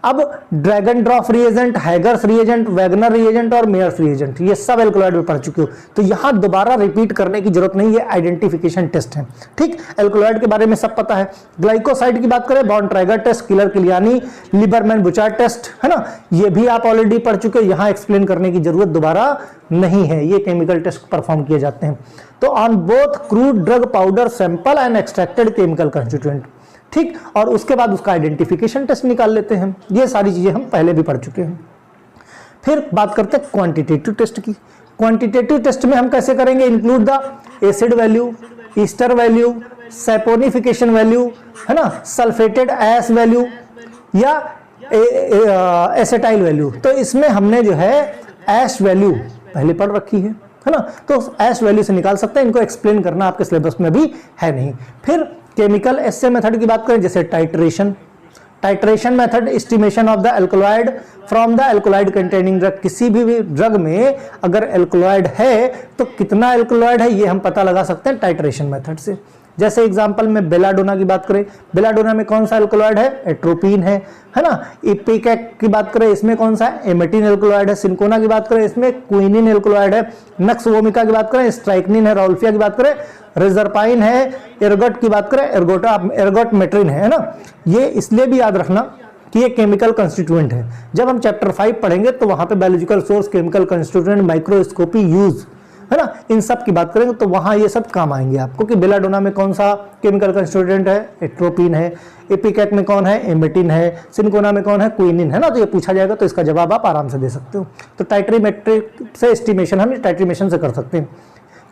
अब Dragendorff reagent, Hager's reagent, Wagner reagent और मेयर्स रिएजेंट, ये सब एल्कलॉइड में पढ़ चुके हो, तो यहां दोबारा रिपीट करने की जरूरत नहीं, ये आइडेंटिफिकेशन टेस्ट है। ठीक, एल्कलॉइड के बारे में सब पता है। ग्लाइकोसाइड की बात करें, Borntrager test, Keller Killiani, Liebermann Burchard test, है ना, ये भी आप ऑलरेडी पढ़ चुके हो, यहां एक्सप्लेन करने की जरूरत दोबारा नहीं है, ये केमिकल टेस्ट परफॉर्म किए जाते हैं। तो on both crude drug powder sample and extracted chemical constituent, ठीक, और उसके बाद उसका आइडेंटिफिकेशन टेस्ट निकाल लेते हैं। ये सारी चीजें हम पहले भी पढ़ चुके हैं। फिर बात करते हैं क्वांटिटेटिव टेस्ट की। क्वांटिटेटिव टेस्ट में हम कैसे करेंगे, include the acid value, Easter value, saponification value, है ना, सल्फेटेड एस वैल्यू या एसेटाइल वैल्यू। तो इसमें हमने जो है एश वैल्यू पहले पढ़ रखी है ना, तो एश वैल्यू से निकाल सकते हैं, इनको एक्सप्लेन करना आपके सिलेबस में भी है नहीं। फिर केमिकल एस्से मेथड की बात करें, जैसे titration method, estimation of the alkaloid from the alkaloid containing drug, किसी भी ड्रग में अगर एल्कलॉइड है तो कितना एल्कलॉइड है ये हम पता लगा सकते हैं टाइट्रेशन मेथड से। जैसे एग्जांपल में बेलाडोना की बात करें, बेलाडोना में कौन सा एल्कलॉइड है, एट्रोपिन है ना। इपिकैक की बात करें, इसमें कौन सा है, एमेटिन एल्कलॉइड है। सिंकोना की बात करें, इसमें क्विनिन एल्कलॉइड है। नक्स वोमिका की बात करें, स्ट्राइकनिन है। राउल्फिया की बात करें, रिजरपाइन है। एर्गोट की बात करें, एर्गोट मेट्रिन है ना। ये इसलिए भी याद रखना कि ये केमिकल कंस्टिट्यूएंट है। जब हम चैप्टर 5 पढ़ेंगे तो वहां पे biological source, chemical constituent, microscopy use, है ना, इन सब की बात करेंगे तो वहां ये सब काम आएंगे आपको कि बेलाडोना में कौन सा केमिकल कंस्टिट्यूएंट है, एट्रोपिन है। इपिकैक में कौन है, एमेटिन है। सिंकोना में कौन है, क्विनिन है ना। तो ये पूछा जाएगा तो इसका जवाब आप आराम से दे सकते हो। तो टाइट्रीमेट्रिक से एस्टिमेशन हम टाइट्रीमेशन से कर सकते हैं।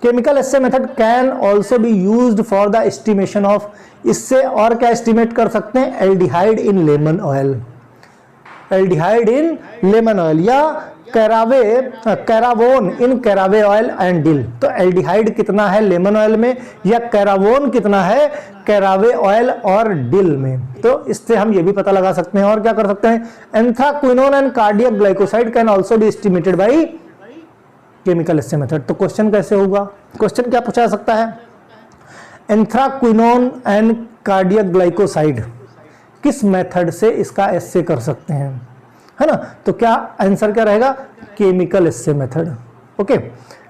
Chemical essay method can also be used for the estimation of, इससे और क्या एस्टिमेट कर सकते हैं, एल्डिहाइड इन लेमन ऑयल, एल्डिहाइड इन लेमन ऑयल या कैरावोन इन कैरावे ऑयल एंड डिल। तो एल्डिहाइड कितना है लेमन ऑयल में या कैरावोन कितना है कैरावे ऑयल और डिल में, तो इससे हम ये भी पता लगा सकते हैं। और क्या कर सकते हैं, anthraquinone and cardiac glycoside can also be estimated by chemical essay method. तो क्वेश्चन कैसे होगा, क्वेश्चन क्या पूछा सकता है, एंथ्राक्विनोन एंड कार्डियक ग्लाइकोसाइड किस मेथड से इसका एस्से कर सकते हैं, है ना। तो क्या आंसर क्या रहेगा, केमिकल एस्से मेथड। ओके,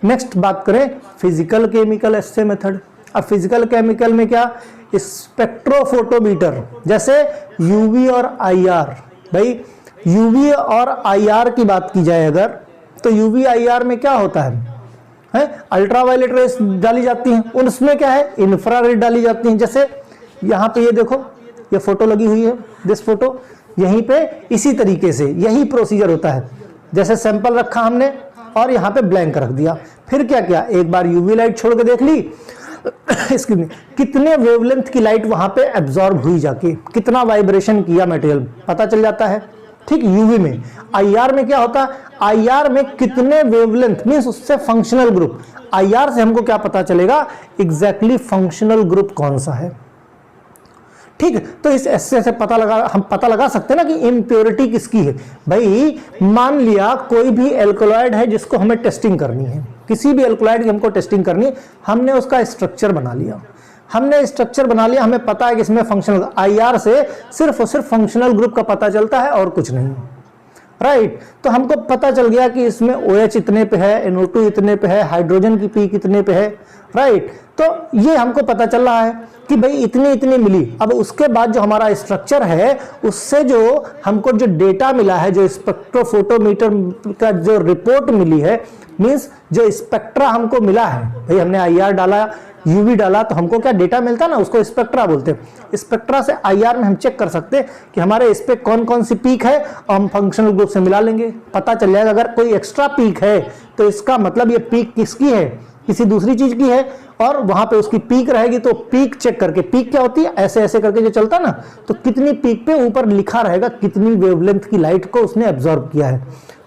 नेक्स्ट बात करें फिजिकल केमिकल एस्से मेथड। अब फिजिकल केमिकल में क्या, स्पेक्ट्रोफोटोमीटर, जैसे यूवी और आईआर। भाई यूवी और आईआर की बात की जाए अगर, तो यूवी आईआर में क्या होता है अल्ट्रावायलेट रेस डाली जाती हैं, उसमें क्या है, इंफ्रारेड डाली जाती हैं। जैसे यहाँ पे ये देखो, ये फोटो लगी हुई है, दिस फोटो, यहीं पे इसी तरीके से यही प्रोसीजर होता है। जैसे सैंपल रखा हमने और यहाँ पे ब्लैंक रख दिया, फिर क्या किया, एक बार यूवी लाइट छोड़ के देख ली कितने वेवलेंथ की लाइट वहां पे एब्जॉर्ब हुई जाके, कितना वाइब्रेशन किया मटेरियल, पता चल जाता है। ठीक, यूवी में। आईआर में क्या होता है, आईआर में कितने वेवलेंथ मींस उससे फंक्शनल ग्रुप, आईआर से हमको क्या पता चलेगा, एग्जैक्टली फंक्शनल ग्रुप कौन सा है। ठीक, तो इस एस्से से हम पता लगा सकते हैं ना कि इम्प्योरिटी किसकी है। भाई मान लिया कोई भी एल्कलॉइड है जिसको हमें टेस्टिंग करनी है, किसी भी एल्कलॉइड की हमको टेस्टिंग करनी है, हमने उसका स्ट्रक्चर बना लिया, हमें पता है कि इसमें फंक्शनल, आईआर से सिर्फ और सिर्फ फंक्शनल ग्रुप का पता चलता है और कुछ नहीं, राइट। तो हमको पता चल गया कि इसमें OH इतने पे है, NO2 इतने पे है, हाइड्रोजन की पीक इतने पे है, राइट। तो ये हमको पता चल रहा है कि भाई इतनी इतनी मिली। अब उसके बाद जो हमारा स्ट्रक्चर है उससे जो हमको जो डेटा मिला है, जो स्पेक्ट्रोफोटोमीटर का जो रिपोर्ट मिली है, मींस जो स्पेक्ट्रा हमको मिला है, भाई हमने आईआर डाला, यूवी डाला, तो हमको क्या डेटा मिलता है ना, उसको स्पेक्ट्रा बोलते हैं। स्पेक्ट्रा से आईआर में हम चेक कर सकते हैं कि हमारे इस पे कौन कौन सी पीक है और हम फंक्शनल ग्रुप से मिला लेंगे, पता चल जाएगा। अगर कोई एक्स्ट्रा पीक है तो इसका मतलब ये पीक किसकी है, किसी दूसरी चीज की है, और वहां पे उसकी पीक रहेगी तो पीक चेक करके, पीक क्या होती है, ऐसे ऐसे करके जो चलता है ना, तो कितनी पीक पे ऊपर लिखा रहेगा कितनी वेवलेंथ की लाइट को उसने एब्जॉर्ब किया है।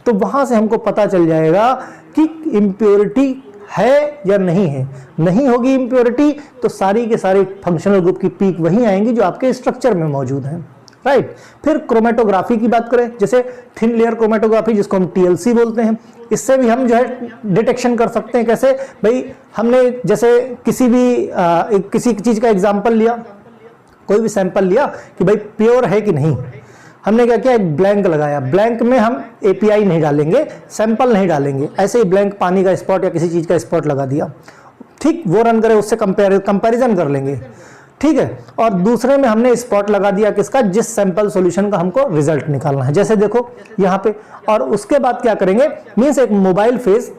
तो वहां से हमको पता चल जाएगा कि इम्प्योरिटी है या नहीं है। नहीं होगी इम्प्योरिटी तो सारी के सारी फंक्शनल ग्रुप की पीक वही आएंगी जो आपके स्ट्रक्चर में मौजूद है, राइट। फिर क्रोमेटोग्राफी की बात करें, जैसे थिन लेयर क्रोमेटोग्राफी जिसको हम टीएलसी बोलते हैं, इससे भी हम जो है डिटेक्शन कर सकते हैं। कैसे भाई, हमने जैसे किसी चीज का एग्जांपल लिया, कोई भी सैंपल लिया कि भाई प्योर है कि नहीं, हमने क्या किया, एक ब्लैंक लगाया, ब्लैंक में हम एपीआई नहीं डालेंगे, सैंपल नहीं डालेंगे, ऐसे ही ब्लैंक पानी का स्पॉट या किसी चीज का स्पॉट लगा दिया, ठीक, वो रन करे, उससे कंपैरिजन कर लेंगे, ठीक है। और दूसरे में हमने स्पॉट लगा दिया किसका, जिस सैंपल सॉल्यूशन का हमको रिजल्ट निकालना है, जैसे देखो यहाँ पे। और उसके बाद क्या करेंगे, मींस एक मोबाइल फेज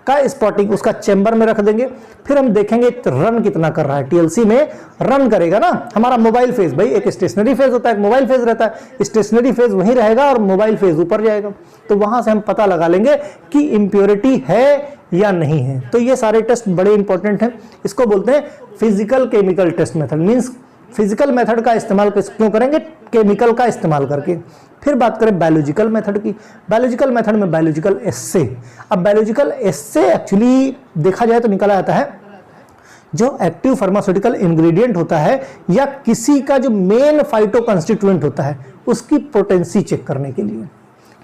का स्पॉटिंग उसका चेंबर में रख देंगे, फिर हम देखेंगे रन कितना कर रहा है, टीएलसी में रन करेगा ना हमारा मोबाइल फेज। भाई एक स्टेशनरी फेज होता है, एक मोबाइल फेज रहता है, स्टेशनरी फेज वहीं रहेगा और मोबाइल फेज ऊपर जाएगा, तो वहां से हम पता लगा लेंगे कि इंप्योरिटी है या नहीं है। तो ये सारे टेस्ट बड़े इंपॉर्टेंट हैं, इसको बोलते हैं physical chemical test method. Means physical method का इस्तेमाल क्यों करेंगे, केमिकल का इस्तेमाल करके। फिर बात करें बायोलॉजिकल मेथड की, बायोलॉजिकल मेथड में बायोलॉजिकल एस्से। अब बायोलॉजिकल एस्से एक्चुअली देखा जाए तो निकाला जाता है जो एक्टिव फार्मास्यूटिकल इंग्रेडिएंट होता है या किसी का जो मेन फाइटो कंस्टिट्यूएंट होता है उसकी पोटेंसी चेक करने के लिए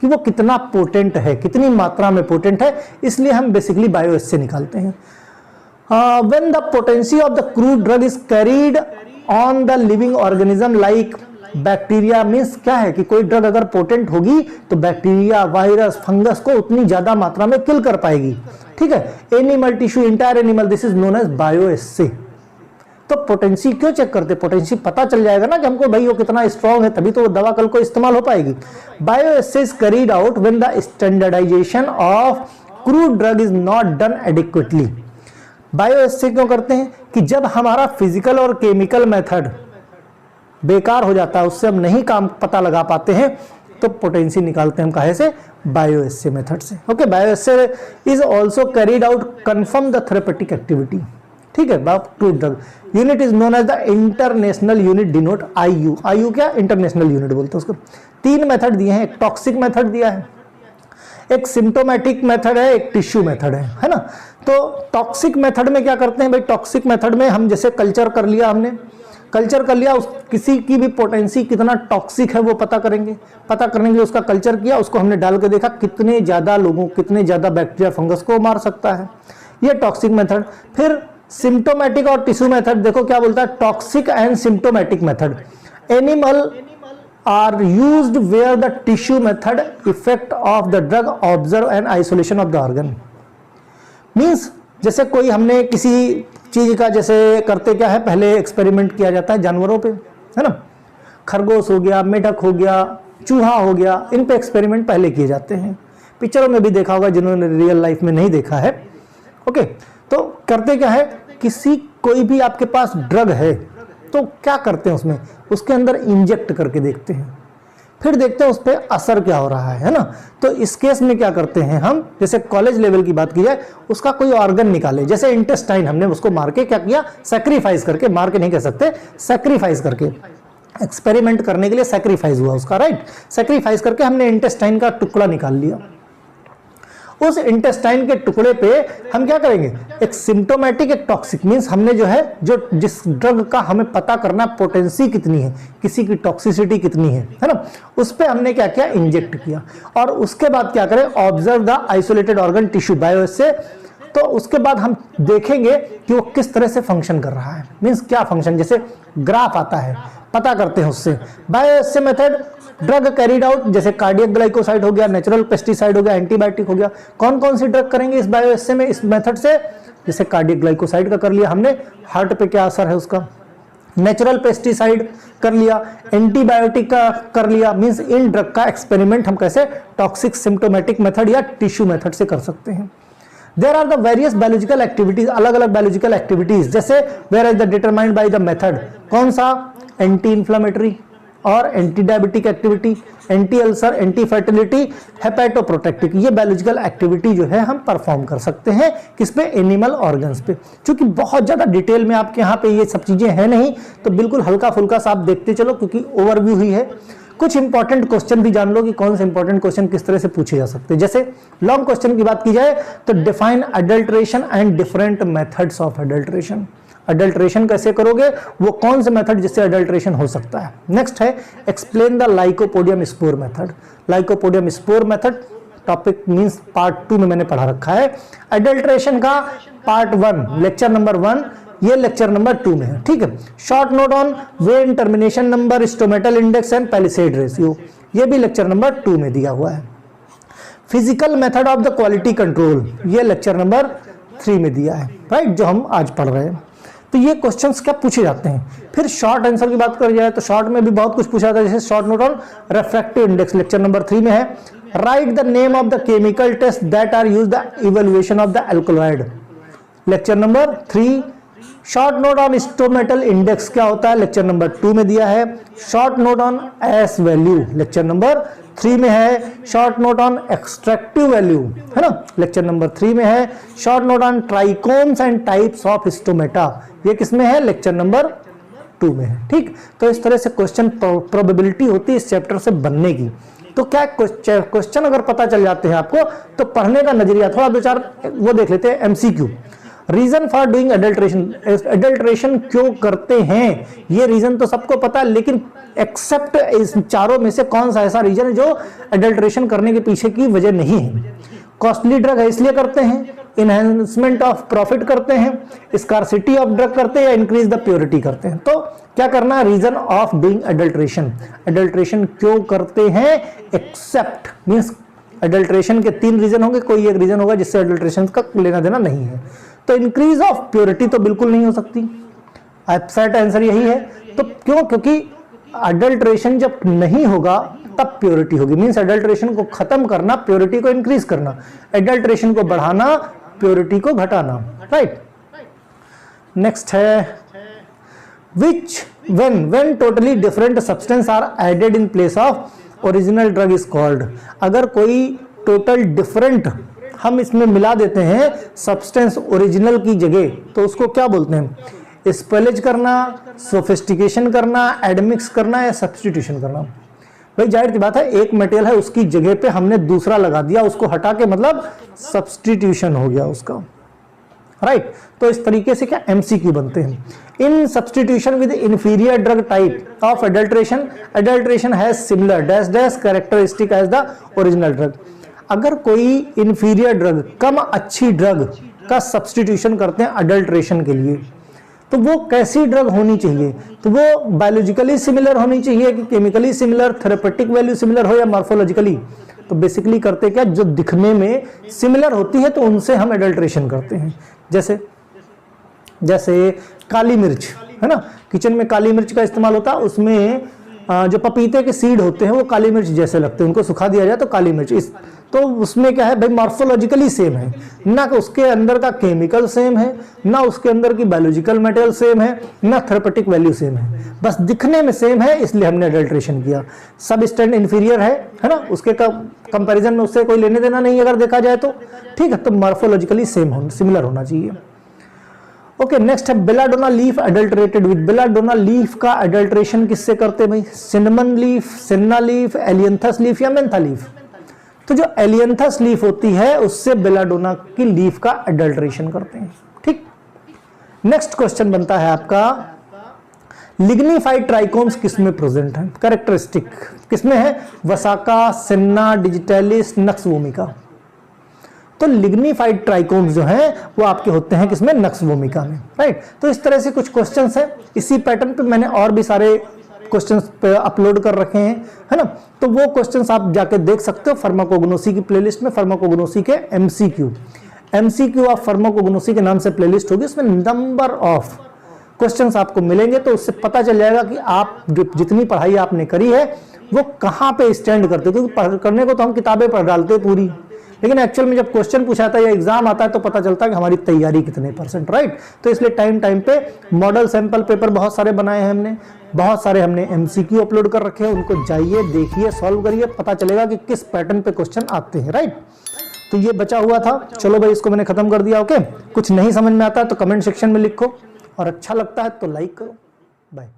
कि वो कितना पोटेंट है, कितनी मात्रा में पोटेंट है, इसलिए हम बेसिकली बायो एस्से निकालते हैं। When the potency of the crude drug is carried on the living organism like bacteria, means क्या है कि कोई ड्रग अगर पोटेंट होगी तो बैक्टीरिया, वायरस, फंगस को उतनी ज्यादा मात्रा में किल कर पाएगी, ठीक है। Animal tissue, entire animal, this is known as bioassay. तो पोटेंसी क्यों चेक करते, पोटेंसी पता चल जाएगा ना कि हमको भाई वो कितना स्ट्रॉन्ग है, तभी तो वो दवा कल को इस्तेमाल हो पाएगी। Bio essay is carried out when the standardisation of crude drug is not done adequately. Bioassay क्यों करते हैं कि जब हमारा फिजिकल और केमिकल मेथड बेकार हो जाता है, उससे हम नहीं काम पता लगा पाते हैं, तो पोटेंसी निकालते हैं हम कहां से, बायो एस्से मेथड से। Okay, bio essay is also carried out confirm the therapeutic activity, ठीक है। Crude drug unit is known as the international unit, denote IU. IU क्या, इंटरनेशनल यूनिट बोलते हैं उसको। 3 मेथड दिए हैं, एक टॉक्सिक मेथड दिया है, एक सिम्टोमेटिक मेथड है, एक टिश्यू मेथड है ना। तो टॉक्सिक मेथड में क्या करते हैं भाई, टॉक्सिक मेथड में हम जैसे कल्चर कर लिया, हमने कल्चर कर लिया, उस किसी की भी पोटेंसी कितना टॉक्सिक है वो पता करेंगे, पता करने के लिए उसका कल्चर किया, उसको हमने डाल के देखा कितने ज्यादा लोगों, कितने ज्यादा बैक्टीरिया फंगस को मार सकता है, ये टॉक्सिक मेथड। फिर सिम्टोमेटिक और टिश्यू मेथड, देखो क्या बोलता है, toxic and symptomatic method. Animal are used where the tissue method effect of the drug observe and isolation of the organ. Means जैसे कोई हमने किसी चीज का जैसे करते क्या है, पहले एक्सपेरिमेंट किया जाता है जानवरों पे, है ना, खरगोश हो गया, मेढक हो गया, चूहा हो गया, इन पे एक्सपेरिमेंट पहले किए जाते हैं। पिक्चरों में भी देखा होगा जिन्होंने रियल लाइफ में नहीं देखा है। ओके, तो करते क्या है, कोई भी आपके पास ड्रग है तो क्या करते हैं, उसमें उसके अंदर इंजेक्ट करके देखते हैं, फिर देखते हैं उस पर असर क्या हो रहा है ना। तो इस केस में क्या करते हैं हम, जैसे कॉलेज लेवल की बात की जाए, उसका कोई ऑर्गन निकाले, जैसे इंटेस्टाइन, हमने उसको मार के क्या किया, सैक्रिफाइस करके, मार के नहीं कह सकते, सैक्रिफाइस करके, एक्सपेरिमेंट करने के लिए सैक्रिफाइस हुआ उसका, राइट। सैक्रिफाइस करके हमने इंटेस्टाइन का टुकड़ा निकाल लिया। उस इंटेस्टाइन के टुकड़े पे हम क्या करेंगे, एक सिम्टोमेटिक, एक टॉक्सिक, मींस हमने जो है, जो जिस ड्रग का हमें पता करना पोटेंसी कितनी है, किसी की टॉक्सिसिटी कितनी है ना, उस पे हमने क्या किया, इंजेक्ट किया। और उसके बाद क्या करें, observe the isolated organ tissue bioassay. तो उसके बाद हम देखेंगे कि वो किस तरह से फंक्शन कर रहा है, मींस क्या फंक्शन, जैसे ग्राफ आता है, पता करते हैं उससे। Bio assay method, drug carried out, जैसे कार्डियक ग्लाइकोसाइड हो गया, नेचुरल पेस्टिसाइड हो गया, एंटीबायोटिक हो गया। कौन कौन सी ड्रग करेंगे इस बायो एस्से में, इस मेथड से, जैसे कार्डियक ग्लाइकोसाइड का कर लिया हमने, हार्ट पे क्या असर है उसका, नेचुरल पेस्टिसाइड कर लिया, एंटीबायोटिक का कर लिया। मींस इन ड्रग का एक्सपेरिमेंट हम कैसे, टॉक्सिक, सिम्टोमेटिक मेथड या टिश्यू मेथड से कर सकते हैं। There are the various biological activities, अलग अलग बायोलॉजिकल एक्टिविटीज, जैसे where is the determined by the method, कौन सा, एंटी इंफ्लेमेटरी और anti diabetic activity, anti ulcer, anti fertility, hepatoprotective, ये बायोलॉजिकल एक्टिविटी जो है हम परफॉर्म कर सकते हैं किस पे, एनिमल ऑर्गन्स पे। क्योंकि बहुत ज्यादा डिटेल में आपके यहाँ पे ये सब चीजें हैं नहीं, तो बिल्कुल हल्का फुल्का सा आप देखते चलो, क्योंकि ओवरव्यू ही है। कुछ इंपॉर्टेंट क्वेश्चन भी जान लो कि कौन से इंपॉर्टेंट क्वेश्चन किस तरह से पूछे जा सकते हैं। जैसे लॉन्ग क्वेश्चन की बात की जाए तो define adulteration and different methods of adulteration. Adulteration कैसे करोगे, वो कौन से मेथड जिससे अडल्ट्रेशन हो सकता है। नेक्स्ट है explain the lycopodium spore method. Lycopodium spore method topic means part 2 में मैंने पढ़ा रखा है। अडल्ट्रेशन का पार्ट 1 लेक्चर नंबर 1, ये लेक्चर नंबर 2 में है, ठीक है। Short note on when termination number, stomatal index and palisade ratio, ये भी लेक्चर नंबर 2 में दिया हुआ है। Physical method of the quality control, ये लेक्चर नंबर 3 में दिया है, राइट, जो हम आज पढ़ रहे हैं। तो ये क्वेश्चंस क्या पूछे जाते हैं। फिर शॉर्ट आंसर की बात करी जाए तो शॉर्ट में भी बहुत कुछ पूछा जाता है, जैसे short note on refractive index lecture number 3 में है। Right the name of the chemical test that are used the evaluation of the alkaloid, lecture number 3। Short note on stomatal index क्या होता है, लेक्चर नंबर 2 में दिया है। Short note on ash value lecture number 3 में है। Short note on extractive value है ना, लेक्चर नंबर 3 में है। Short note on trichomes and types of stomata, ये किसमें है, लेक्चर नंबर 2 में है, ठीक। तो इस तरह से क्वेश्चन प्रोबेबिलिटी होती है इस चैप्टर से बनने की। तो क्या क्वेश्चन अगर पता चल जाते हैं आपको तो पढ़ने का नजरिया थोड़ा 2-4 वो देख लेते हैं। MCQ, reason for doing adulteration, adulteration क्यों करते हैं, ये रीजन तो सबको पता है, लेकिन एक्सेप्ट इस चारों में से कौन सा ऐसा रीजन है जो अडल्ट्रेशन करने के पीछे की वजह नहीं है। कॉस्टली ड्रग है इसलिए करते हैं, इनहेंसमेंट ऑफ प्रॉफिट करते हैं, स्कार्सिटी ऑफ ड्रग करते हैं, या इंक्रीज द प्योरिटी करते हैं। तो क्या करना है, reason of doing adulteration, adulteration क्यों करते हैं, एक्सेप्ट मींस अडल्ट्रेशन के 3 रीजन होंगे, कोई एक रीजन होगा जिससे अडल्ट्रेशन का लेना देना नहीं है। तो इंक्रीज ऑफ प्योरिटी तो बिल्कुल नहीं हो सकती, एब्सेंट आंसर यही है। तो क्यों, क्योंकि अडल्ट्रेशन जब नहीं होगा तब प्योरिटी होगी, मींस अडल्ट्रेशन को खत्म करना, प्योरिटी को इंक्रीज करना, एडल्ट्रेशन को बढ़ाना, प्योरिटी को घटाना, राइट। नेक्स्ट है which when totally different substance are added in place of original drug is called. अगर कोई टोटल डिफरेंट हम इसमें मिला देते हैं सब्सटेंस ओरिजिनल की जगह, तो उसको क्या बोलते हैं, स्पेलेज करना, सोफिस्टिकेशन करना, एडमिक्स करना, या सब्स्टिट्यूशन करना। भाई जाहिर सी बात है, एक मटेरियल है उसकी जगह पे हमने दूसरा लगा दिया, उसको हटा के मतलब सब्स्टिट्यूशन हो गया उसका, राइट। तो इस तरीके से क्या एमसीक्यू बनते हैं। In substitution with inferior drug type of adulteration, adulteration has similar dash dash characteristic as the original drug. अगर कोई इंफीरियर ड्रग, कम अच्छी ड्रग का सब्स्टिट्यूशन करते हैं अडल्ट्रेशन के लिए, तो वो कैसी ड्रग होनी चाहिए, तो वो बायोलॉजिकली सिमिलर होनी चाहिए कि chemically similar, therapeutic value similar हो, या मॉर्फोलॉजिकली। तो बेसिकली करते क्या, जो दिखने में सिमिलर होती है तो उनसे हम एडल्ट्रेशन करते हैं। जैसे काली मिर्च है ना, किचन में काली मिर्च का इस्तेमाल होता है, उसमें जो पपीते के सीड होते हैं वो काली मिर्च जैसे लगते हैं, उनको सुखा दिया जाए तो काली मिर्च, तो उसमें क्या है भाई, मॉर्फोलॉजिकली सेम है, ना उसके अंदर का केमिकल सेम है, ना उसके अंदर की बायोलॉजिकल मटेरियल सेम है, ना थेरेपेटिक वैल्यू सेम है, बस दिखने में सेम है, इसलिए हमने अडल्ट्रेशन किया। सब स्टैंड इन्फीरियर है ना, उसके कंपैरिजन में उससे कोई लेने देना नहीं अगर देखा जाए तो, ठीक है। तो मॉर्फोलॉजिकली सिमिलर होना चाहिए। ओके, नेक्स्ट है belladonna leaf adulterated with. Belladonna leaf का अडल्ट्रेशन किससे करते हैं भाई, सिनेमन लीफ, सिन्ना लीफ, एलियंथस लीफ, या मेंथा लीफ। तो जो एलियंथस लीफ होती है उससे बेलाडोना की लीफ का अडल्ट्रेशन करते हैं, ठीक। नेक्स्ट क्वेश्चन बनता है आपका, लिग्निफाइड ट्राइकोम्स किसमें प्रेजेंट है, कैरेक्टरिस्टिक किसमें है, वसाका, सिन्ना, डिजिटलिस, नक्स वोमिका। तो लिग्निफाइड ट्राइकोम्स जो हैं वो आपके होते हैं किसमें, नक्स वोमिका में, राइट। तो इस तरह से कुछ क्वेश्चंस हैं, इसी पैटर्न पे मैंने और भी सारे क्वेश्चंस पे अपलोड कर रखे हैं, है ना। तो वो क्वेश्चंस आप जाके देख सकते हो फार्माकोग्नोसी की प्लेलिस्ट में, फार्माकोग्नोसी के एमसीक्यू ऑफ फार्माकोग्नोसी के नाम से प्लेलिस्ट होगी, उसमें नंबर ऑफ क्वेश्चंस आपको मिलेंगे। तो उससे पता चल जाएगा कि आप जितनी पढ़ाई आपने करी है वो कहाँ पे स्टैंड करते हो, क्योंकि करने को तो हम किताबें पढ़ डालते हैं पूरी, लेकिन एक्चुअल में जब क्वेश्चन पूछाता है या एग्जाम आता है तो पता चलता है कि हमारी तैयारी कितने %, राइट। तो इसलिए टाइम पे मॉडल सैंपल पेपर बहुत सारे बनाए हैं हमने, बहुत सारे हमने एमसीक्यू अपलोड कर रखे हैं, उनको जाइए देखिए, सॉल्व करिए, पता चलेगा कि किस पैटर्न पे क्वेश्चन आते हैं, राइट। तो ये बचा हुआ था, चलो भाई इसको मैंने खत्म कर दिया। ओके, कुछ नहीं समझ में आता है तो कमेंट सेक्शन में लिखो, और अच्छा लगता है तो लाइक करो। बाय।